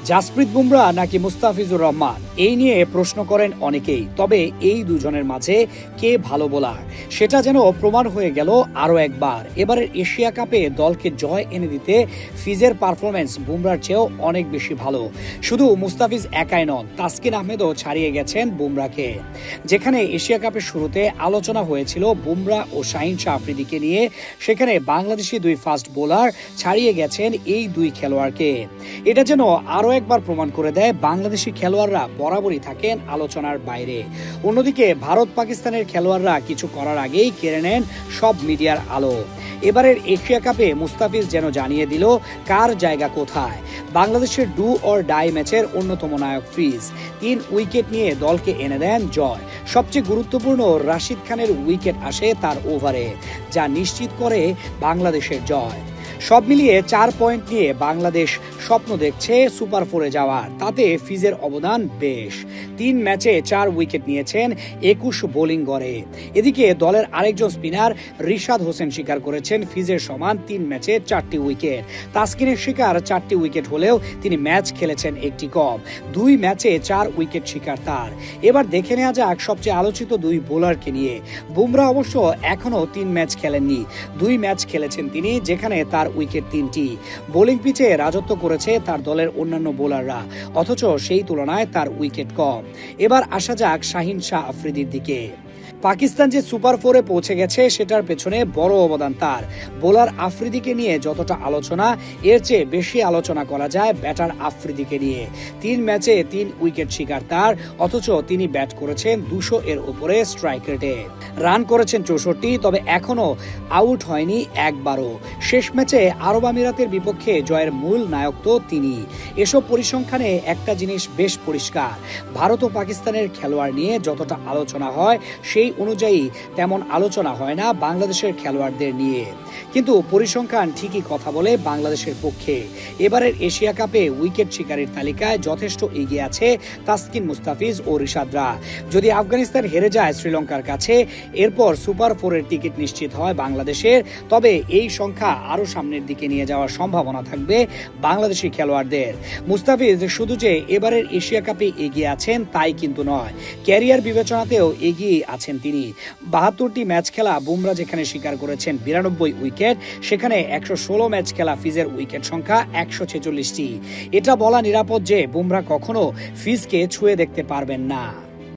জাসপ্রীত বুমরা নাকি মুস্তাফিজুর রহমান, এই নিয়ে প্রশ্ন করেন অনেকেই। তবে এই দুজনের মাঝে কে ভালো বোলার সেটা যেন প্রমাণ হয়ে গেল আরও একবার। এবারের এশিয়া কাপে দলকে জয় এনে দিতে ফিজের পারফরমেন্স বুমরার চেয়েও অনেক বেশি ভালো। শুধু মুস্তাফিজ একাই নন, তাসকিন আহমেদও ছাড়িয়ে গেছেন বুমরাকে। যেখানে এশিয়া কাপের শুরুতে আলোচনা হয়েছিল বুমরা ও শাহিন শাহ আফ্রিদিকে নিয়ে, সেখানে বাংলাদেশি দুই ফাস্ট বোলার ছাড়িয়ে গেছেন এই দুই খেলোয়াড়কে। এটা যেন আরও একবার প্রমাণ করে দেয় বাংলাদেশি খেলোয়াড়রা বরাবরই থাকেন আলোচনার বাইরে। অন্যদিকে ভারত পাকিস্তানের খেলোয়াড়রা কিছু করার আগেই কেড়ে নেন সব মিডিয়ার আলো। এবারের এশিয়া কাপে মুস্তাফিজ যেন জানিয়ে দিল কার জায়গা কোথায়। বাংলাদেশের ডু অর ডাই ম্যাচের অন্যতম নায়ক ফিজ 3 উইকেট নিয়ে দলকে এনে দেন জয়। সবচেয়ে গুরুত্বপূর্ণ, রাশিদ খানের উইকেট আসে তার ওভারে, যা নিশ্চিত করে বাংলাদেশের জয়। সব মিলিয়ে 4 পয়েন্ট নিয়ে বাংলাদেশ স্বপ্ন দেখছে সুপার 4-এ যাওয়ার। তাতে ফিজের অবদান বেশ। 3 ম্যাচে 4 উইকেট নিয়েছেন, 21 বোলিং গড়ে। এদিকে দলের আরেকজন স্পিনার রিশাদ হোসেন শিকার করেছেন ফিজের সমান 3 ম্যাচে 4টি উইকেট। তাসকিনের শিকার 4টি উইকেট হলেও তিনি ম্যাচ খেলেছেন একটি কম। 2 ম্যাচে 4 উইকেট শিকার তার। এবার দেখে নেওয়া যাক সবচেয়ে আলোচিত 2 বোলারকে নিয়ে। বুমরা অবশ্য এখনো 3 ম্যাচ খেলেননি। 2 ম্যাচ খেলেছেন তিনি, যেখানে তার উইকেট 3টি। বোলিং পিচে রাজত্ব করেছে তার দলের অন্যান্য বোলাররা, অথচ সেই তুলনায় তার উইকেট কম। এবার আসা যাক শাহিন শাহ আফ্রিদির দিকে। পাকিস্তান যে সুপার 4-এ পৌঁছে গেছে সেটার পেছনে বড় অবদান তার। বোলার আফ্রিদিকে নিয়ে যতটা আলোচনা, এর চেয়ে বেশি আলোচনা করা যায় ব্যাটার আফ্রিদিকে নিয়ে। 3 ম্যাচে 3 উইকেট শিকার তার, অথচ তিনি ব্যাট করেছেন 200 এর উপরে স্ট্রাইক রেটে। রান করেছেন 64, তবে এখনো আউট হয়নি একবারও। শেষ ম্যাচে আরব আমিরাতের বিপক্ষে জয়ের মূল নায়ক তো তিনি। এসব পরিসংখ্যানে একটা জিনিস বেশ পরিষ্কার, ভারত ও পাকিস্তানের খেলোয়াড় নিয়ে যতটা আলোচনা হয় সেই অনুযায়ী তেমন আলোচনা হয় না বাংলাদেশের খেলোয়াড়দের নিয়ে। কিন্তু পরিসংখ্যান ঠিকই কথা বলে বাংলাদেশের পক্ষে। এবারের এশিয়া কাপে উইকেট শিকারীর তালিকায় যথেষ্ট এগিয়ে আছে তাসকিন, মুস্তাফিজ ও রিশাদরা। যদি আফগানিস্তান হেরে যায় শ্রীলঙ্কার কাছে, এরপর সুপার 4-এর টিকিট নিশ্চিত হয় বাংলাদেশের, তবে এই সংখ্যা আরো সামনের দিকে নিয়ে যাওয়ার সম্ভাবনা থাকবে বাংলাদেশি খেলোয়াড়দের। মুস্তাফিজ শুধু যে এবারের এশিয়া কাপে এগিয়ে আছেন তাই কিন্তু নয়, ক্যারিয়ার বিবেচনাতেও এগিয়ে আছেন তিনি। 72টি ম্যাচ খেলা বুমরা যেখানে শিকার করেছেন 92 উইকেট, সেখানে 116 ম্যাচ খেলা ফিজের উইকেট সংখ্যা 146টি। এটা বলা নিরাপদ যে বুমরা কখনো ফিজকে ছুঁয়ে দেখতে পারবেন না।